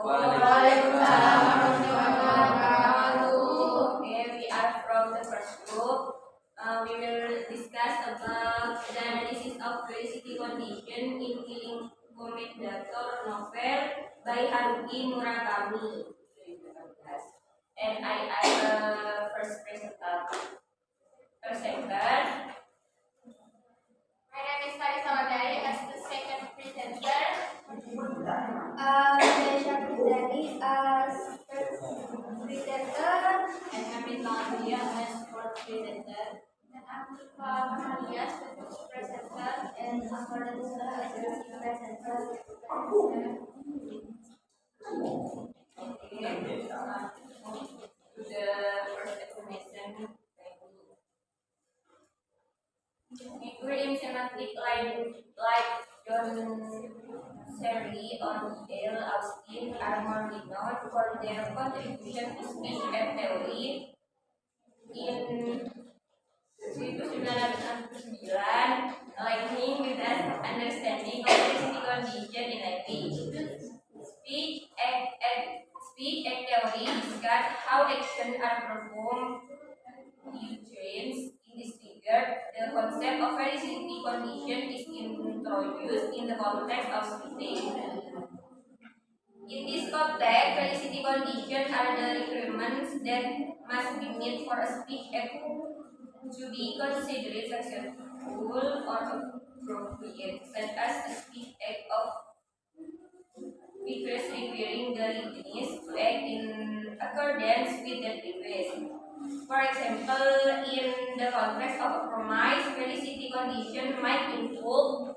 Waalaikumsalam warahmatullahi wabarakatuh. Okay, we are from the first group. We will discuss about the analysis of felicity condition in Killing Commendator novel by Haruki Murakami. And I am the first presenter. My name is Tarisa Wadari as the second presenter. Desha Pujani as first presenter. And Hamid Mahadia as fourth presenter. And Afifa Mahalia as the fifth presenter. And Ahmadullah as the sixth presenter. To the first explanation. Figure in semantic like John Searle or Dale Austin are more renowned for their contribution to speech and theory. In 1969, aligning with an understanding of felicity condition in language. Speech and theory discuss how actions are performed. Nutrients in this figure, the concept of felicity condition is introduced in the context of speech. In this context, felicity conditions are the requirements that must be met for a speech act to be considered successful or appropriate, such as a speech act of request requiring the listeners to act in accordance with the request. For example, in the context of a promise, felicity condition might involve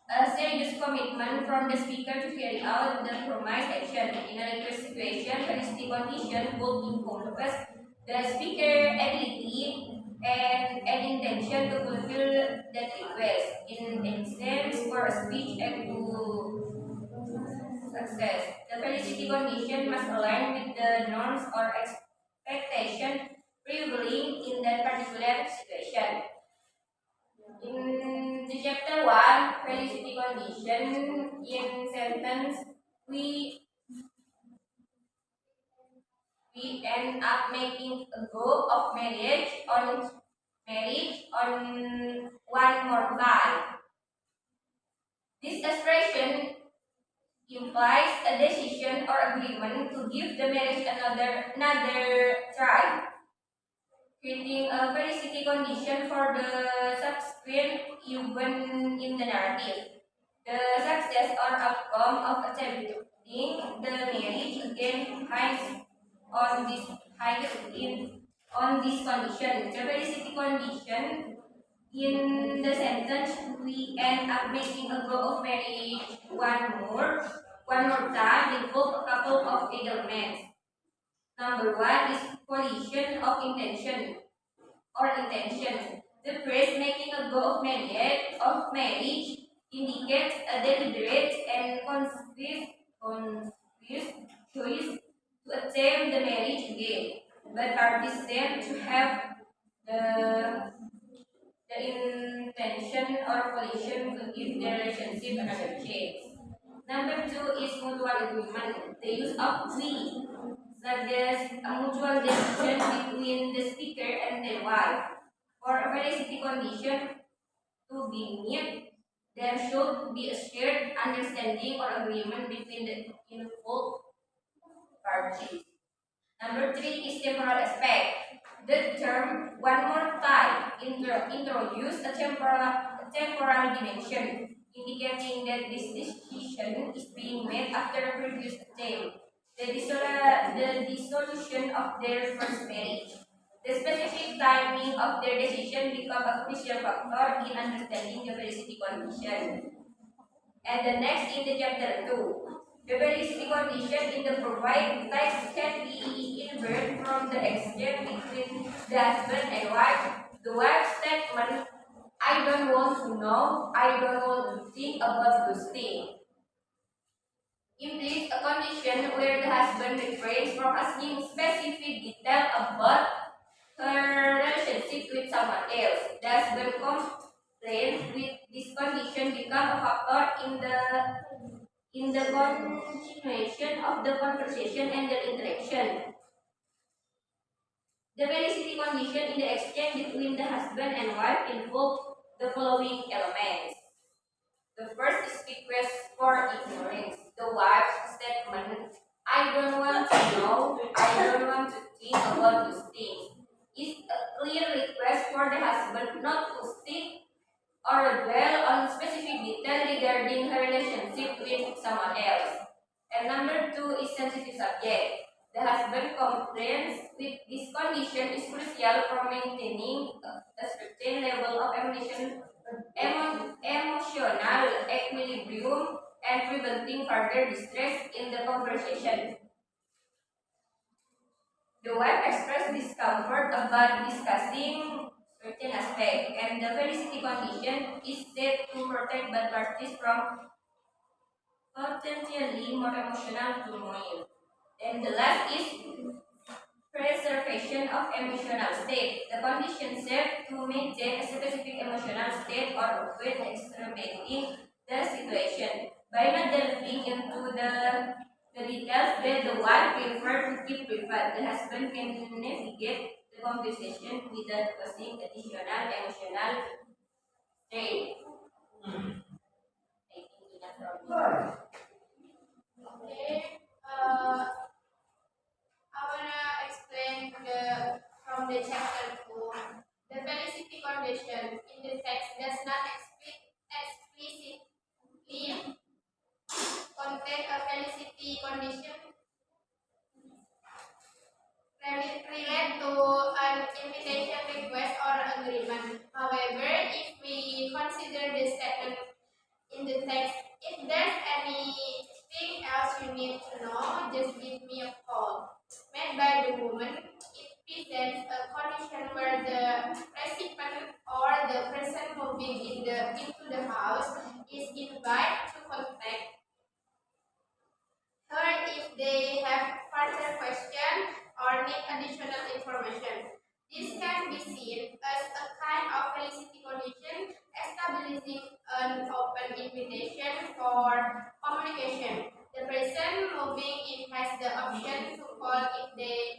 a serious commitment from the speaker to carry out the promised action. In a request situation, felicity condition would encompass the speaker's ability and an intention to fulfill that request. In exchange for a speech act to success, the felicity condition must align with the norms or expectation prevailing in that particular situation. In the chapter 1, felicity condition, in sentence, we end up making a go of marriage on one more time. This expression implies a decision or agreement to give the marriage another try, creating a felicity condition for the subsequent event in the narrative. The success or outcome of attempting the marriage again hangs on this condition. The felicity condition in the sentence, we end up making a go of marriage one more time involve a couple of elements. Number 1 is collision of intention. The phrase making a go of marriage indicates a deliberate and conscious choice to attempt the marriage again, but parties seem to have the intention or collision to give the relationship another chance. Number 2 is mutual agreement. The use of we suggests a mutual decision between the speaker and their wife. For a felicity condition to be met, there should be a shared understanding or agreement between the involved parties. Number 3 is temporal aspect. The term one more time introduce a temporal dimension, indicating that this decision is being made after a previous attempt, the dissolution of their first marriage. The specific timing of their decision become a crucial factor in understanding the felicity condition. And the next in the chapter 2. The felicity condition in the provide text can be inferred from the exchange between the husband and wife. The wife's statement, "I don't want to know, I don't want to think about those things," implies a condition where the husband refrains from asking specific detail about her relationship with someone else. The husband complains with this condition become a factor in the in the continuation of the conversation and the interaction. The felicity condition in the exchange between the husband and wife involve the following elements. The first is request for ignorance. The wife's statement, I don't want to know, I don't want to think about those things, is a clear request for the husband not to seek or dwell on specific detail regarding her relationship with someone else. And number two is sensitive subject. The husband compliance with this condition is crucial for maintaining a certain level of emotional equilibrium and preventing further distress in the conversation. The wife expressed discomfort about discussing certain aspect, and the felicity condition is said to protect both parties from potentially more emotional turmoil. And the last is preservation of emotional state. The condition serves to maintain a specific emotional state or avoid exacerbating the situation. By not delving into the details that the wife prefer to keep private, the husband can navigate the conversation without causing additional emotional strain. I think enough from me. Okay. I wanna explain from the chapter 2. The felicity condition in the text does not explicitly contain a felicity condition relate to an invitation request or agreement. However, if we consider the statement in the text, if there's anything else you need to know, just give me a call. Made by the woman, it presents a condition where the recipient or the person moving into the house is invited to contact her if they have further questions or need additional information. This can be seen as a kind of felicity condition, establishing an open invitation for communication. The person moving in has the option to call if they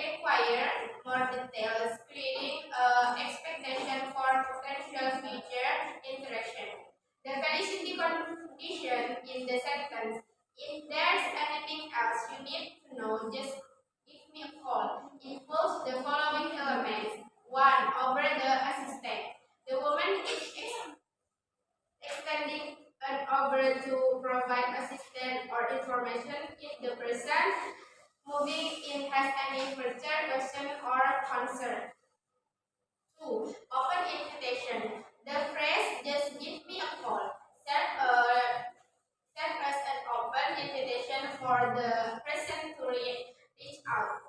require more details, creating expectation for potential future interaction. The felicity condition in the sentence, if there's anything else you need to know, just give me a call, involves the following elements. 1. Over the assistant. The woman is extending an offer to provide assistance or information if the person moving in has any further question or concern. 2. Open invitation. The phrase just give me a call serve as an open invitation for the person to reach out.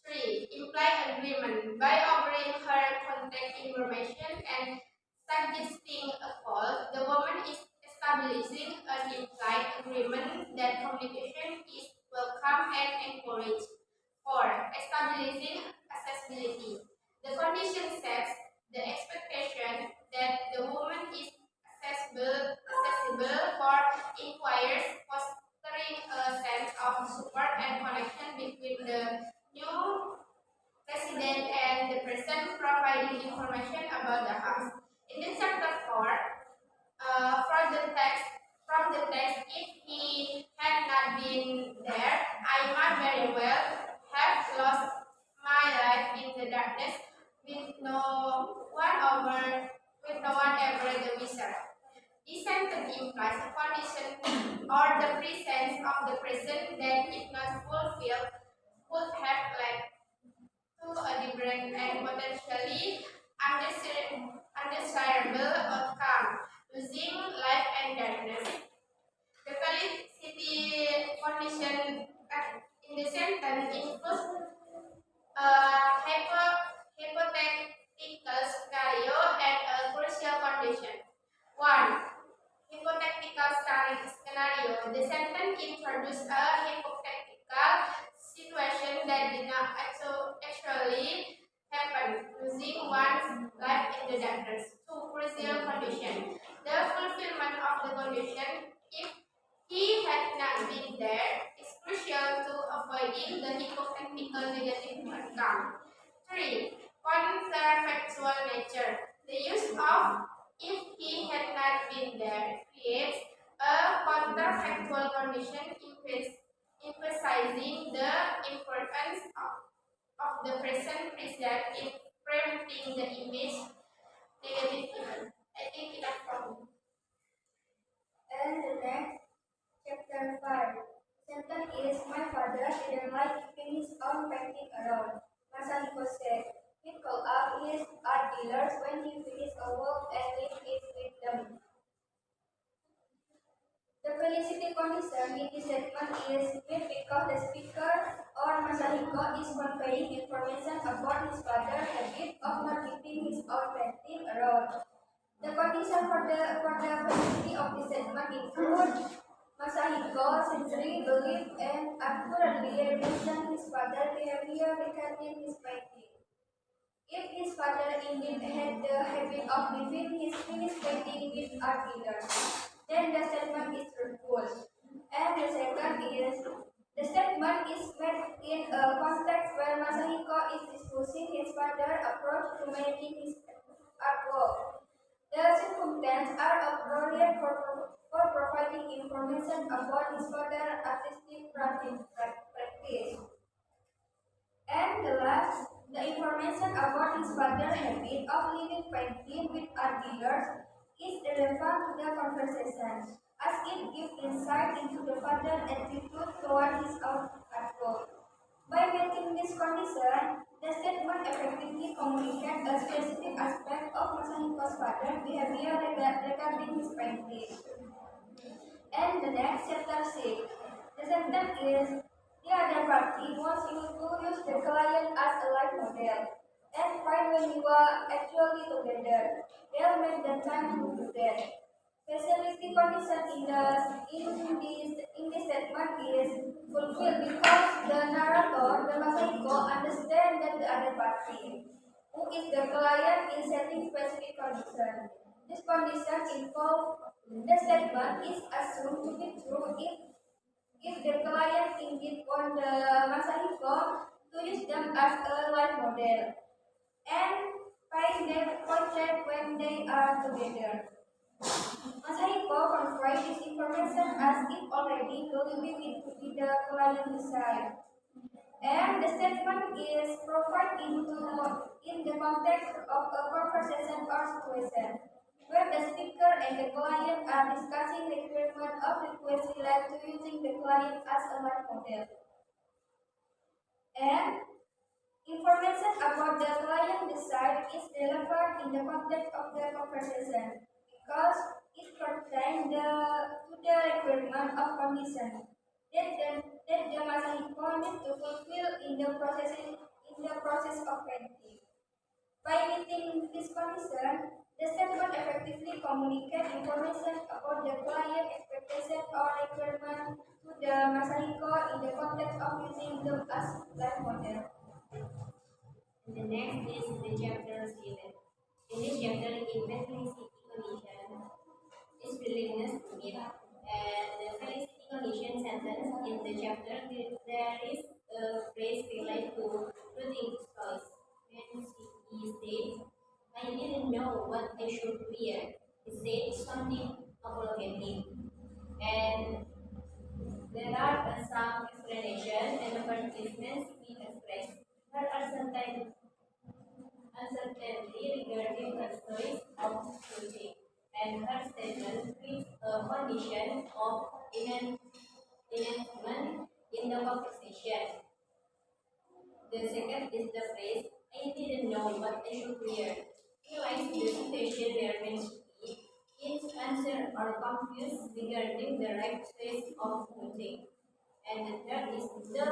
3. Implied agreement. By offering her contact information and suggesting a call, the woman is establishing an implied agreement that communication is welcome and encouraged. 4. Establishing accessibility. The condition sets the expectation that the woman is accessible for inquiries, fostering a sense of support and connection between the new resident and the person providing information about the house. In the chapter 4, from the text, if he had not been there, I might very well have lost my life in the darkness with no one ever the wizard. This sentence implies a condition or the presence of the present that, if not fulfilled, would have led to a different and potentially undesirable outcome, losing life and darkness. The felicity condition in the sentence includes a hypothetical scenario and a crucial condition. 1. Hypothetical scenario. The sentence introduces a hypothetical situation that did not actually happen, losing one's life in the darkness. 2. Crucial condition. The fulfillment of the condition become. 3. Counterfactual nature. The use of "if he had not been there" creates a counterfactual condition emphasizing the importance of the present present in preventing the image negative event. I think enough for me. And the next, chapter 5. Sentence is my father didn't like keeping his own painting around. Masahiko said he called up his art dealers when he finished a work and left it with them. The felicity condition in this statement is made because the speaker or Masahiko is conveying information about his father's habit of not keeping his own painting around. The condition for the validity of this statement include Masahiko sincerely believed and accurately represented his father's behavior regarding his painting. If his father indeed had the habit of leaving his finished painting with art dealers, then the statement is truthful. And the second is the statement is made in a context where Masahiko is discussing his father's approach to making his artwork. The circumstances are appropriate for providing information about his father's artistic practice. And the last, the information about his father's habit of leaving painting with art dealers is relevant to the conversation, as it gives insight into the father's attitude toward his own artwork. By making this condition, the statement effectively communicates a specific aspect of Masahiko's father's behavior regarding his painting. And the next, chapter 6. The sentence is the other party wants you to use the client as a life model and find when you are actually together. They'll make the time to do that. Facility condition in this statement is fulfilled because the narrator, the Masahiko, understands that the other party, who is the client, is setting specific conditions. This condition involves the statement is assumed to be true if the client indeed want the Masahiko to use them as a life model and find their portrait when they are together. Masahiko conveys this information as if already believing it to be the client's side. And the statement is provided in the context of a conversation or situation where the speaker and the client are discussing the requirement of request related to using the client as a life model. And information about the client side is relevant in the context of the conversation because it pertains to the requirement of condition that the Masahiko needs to fulfill in the process of painting. By meeting this condition, the statement effectively communicates information about the client expectation or requirement to the Masahiko in the context of using them as life model. And the next is the chapter 7. In this chapter, infanticity condition is willingness to meet. And the felicity condition sentence in the chapter, there is a phrase related to clothing choice. When he said, I didn't know what I should wear. He said something apologetic. And there are some explanations and advertisements we express. There are sometimes uncertainty regarding the choice of clothing, and her statement creates a condition of enhancement in the conversation. The second is the phrase, I didn't know what I should wear. Realize the situation where when she is answered or confused regarding the right choice of clothing. And the third is the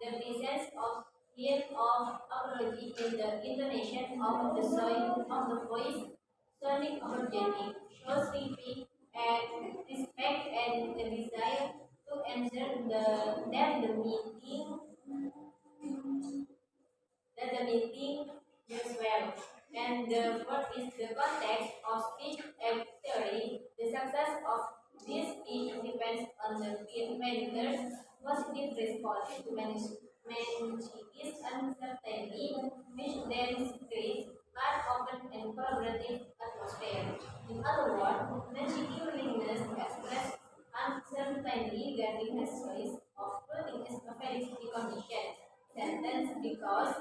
presence of hint of apology in the intonation of the soil of the voice, sounding apologetic, shows respect and the desire to answer the meeting goes well. And the fourth is the context of speech and theory. The success of this speech depends on the renders positive response to meningitis uncertainty, which then creates an open and collaborative atmosphere. In other words, meningitis willingness to express uncertainty regarding the choice of clothing is a felicity condition sentence because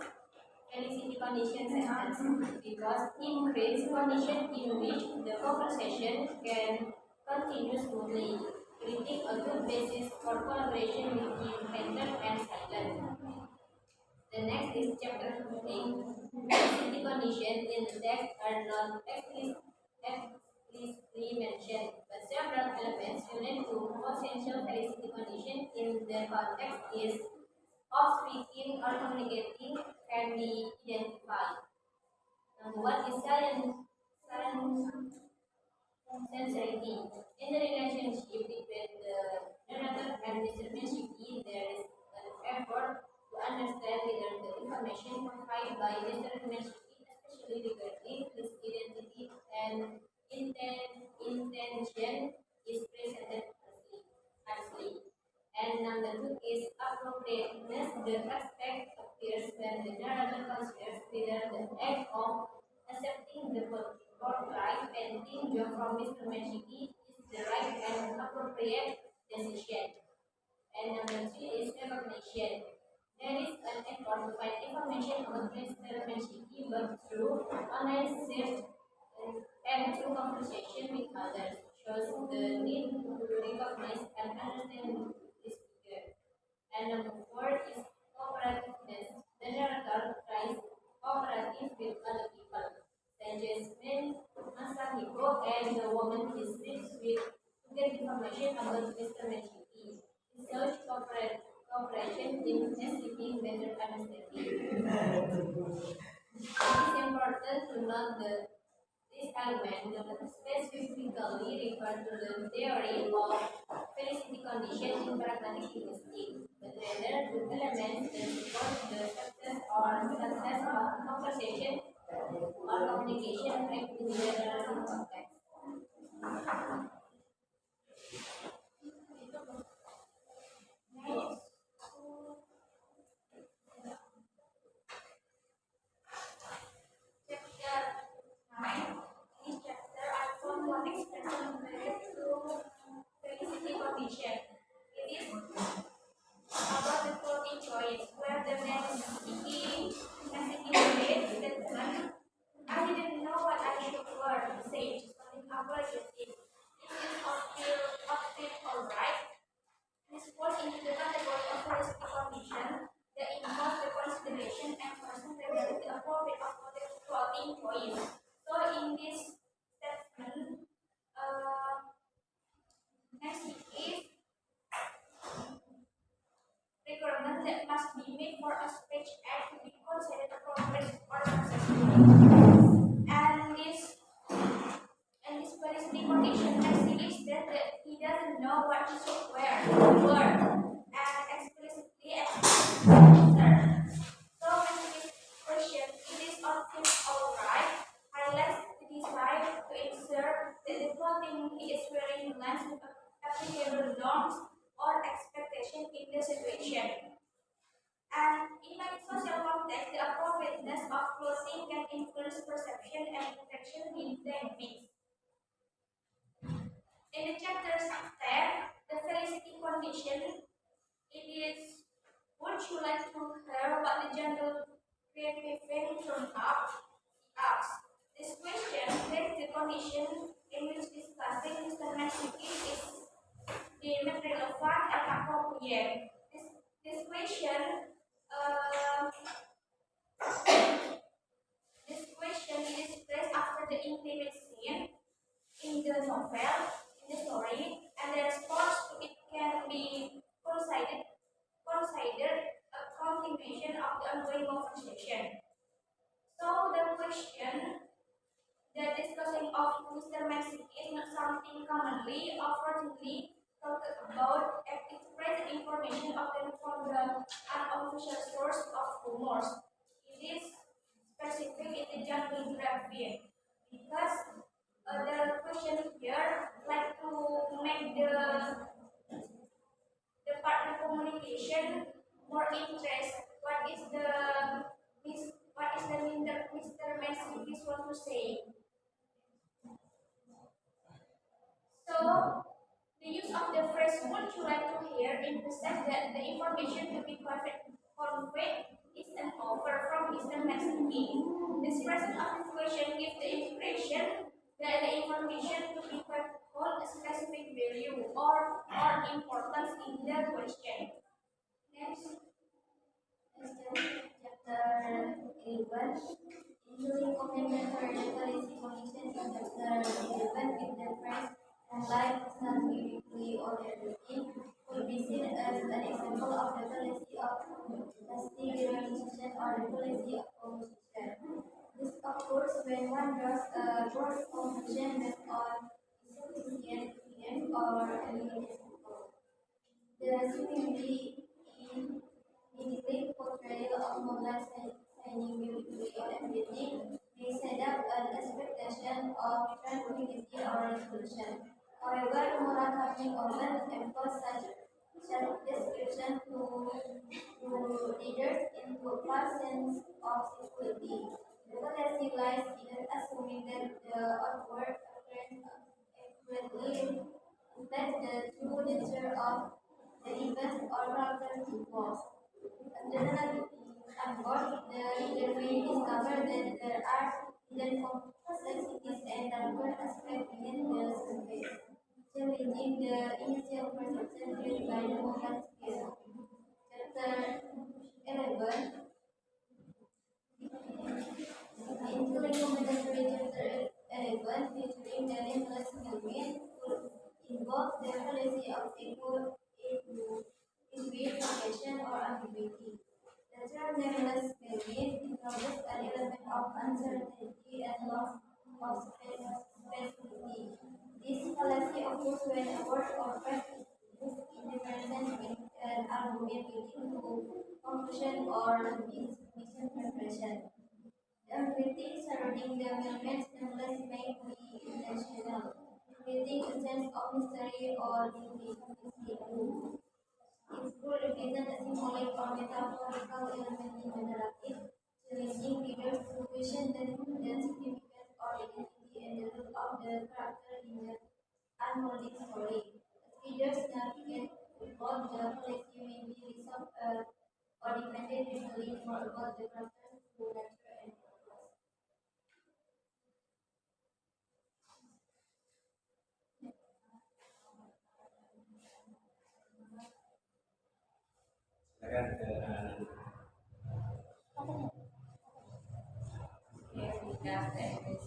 felicity condition sentence because it creates condition in which the conversation can continue smoothly, creating a good basis for collaboration between painter and silent. The next is chapter 15. Felicity conditions in the text are not explicitly mentioned, but several elements related to potential felicity condition in the context is of speaking or communicating can be identified. Number one is sincerity. In the relationship between the narrator and Mr. Meshiki, there is an effort to understand whether the information provided by Mr. Meshiki, especially regarding his identity and intention, is presented honestly. And number two is appropriateness. The aspect appears when the narrator considers whether the act of accepting the portrait painting job from Mr. Meshiki is the right and appropriate decision. And number three is recognition. There is an effort to find information about Mr. Meshiki both through online search and through conversation with others shows the need to recognize and understand this figure. And number four is cooperativeness. The narrator tries cooperative with other people, such as men, Masahiko, and the woman he sleeps with to get information about Mr. Meshiki. Such cooperation in achieving better understanding. It is important to note that this element specifically refers to the theory of felicity condition in pragmatic linguistics, but rather to elements that support the success of conversation or communication in general context. Chapter 9. In this chapter, I found one expression related to felicity condition. It is about the clothing choice, where the man is speaking statement. I didn't know what I should wear, he said, something apologetic. It is outfit alright. This falls into the category of felicity condition that involves the consideration and person regarding the appropriate of clothing choice. So in this statement, next is requirement that must be made for a speech act to be considered appropriate or acceptable. And this felicity condition actually states that he doesn't know what he should wear, and explicitly express the answer. So when this question, it is outfit alright, highlights the desire to ensure that the clothing he is wearing aligns with applicable norms or expectation in the situation. And in many social contexts, the appropriateness of clothing can influence perception and interaction in dynamics. In the chapter 10, the felicity condition, it is, would you like to hear what the general creative thing turned up? He asks. This question makes the condition in which discussing Mr. Matsuki is deemed relevant and appropriate. This question uh, this question is placed after the intimate scene in the novel, in the story, and the response to it can be considered a continuation of the ongoing conversation. So the question, the discussing of Mr. Mexic is not something commonly or frequently talked about and express information obtained from the unofficial source of rumors. It is specific in the jungle graphic because the question here like to make the communication more interest. What is the Mr. Messi want to say? So, the use of the phrase "would you like to hear" emphasizes that the information to be conveyed is an offer from Mr. Messi. The expression of this question gives the impression that the information to be hold a specific value or importance in the question. Next. Chapter 11, including complementary policy conditions in chapter 11 with the phrase "unlike scientifically or everything" could be seen as an example of the policy of lasting relationship or the policy of opposition. This occurs when one draws a broad conclusion based on insufficient evidence or limited example. The similarity in the portrayal of moonlight shining beautifully on everything may set up an expectation of tranquility or resolution. However, Murakami often employs such description to readers into a false sense of security. The fallacy lies in assuming that the outward appearance accurately reflects the true nature of the event or character involved. Generally, on board, the reader may discover that there are hidden complexities and darker aspects beneath the surface, challenging the initial perception created by the moment scale. Chapter 11, including commentary chapter 11, featuring the nameless movement, would involve the fallacy of equivocation or ambiguity. The term nameless movement introduces an element of uncertainty and loss of specificity. This fallacy occurs when a word or phrase is independent with an argument leading to confusion or misinterpretation. The ambiguity surrounding the movement nonetheless may be intentional, creating a sense of mystery or implication. It could represent a symbolic or metaphorical element in the narrative, challenging readers to question the significance or identity and the role of the character in the unfolding story. As readers navigate both the fallacy may be resolved or demanded visually more about the character's true nature and purpose. Silakan ke anak-anak. Here we have the evidence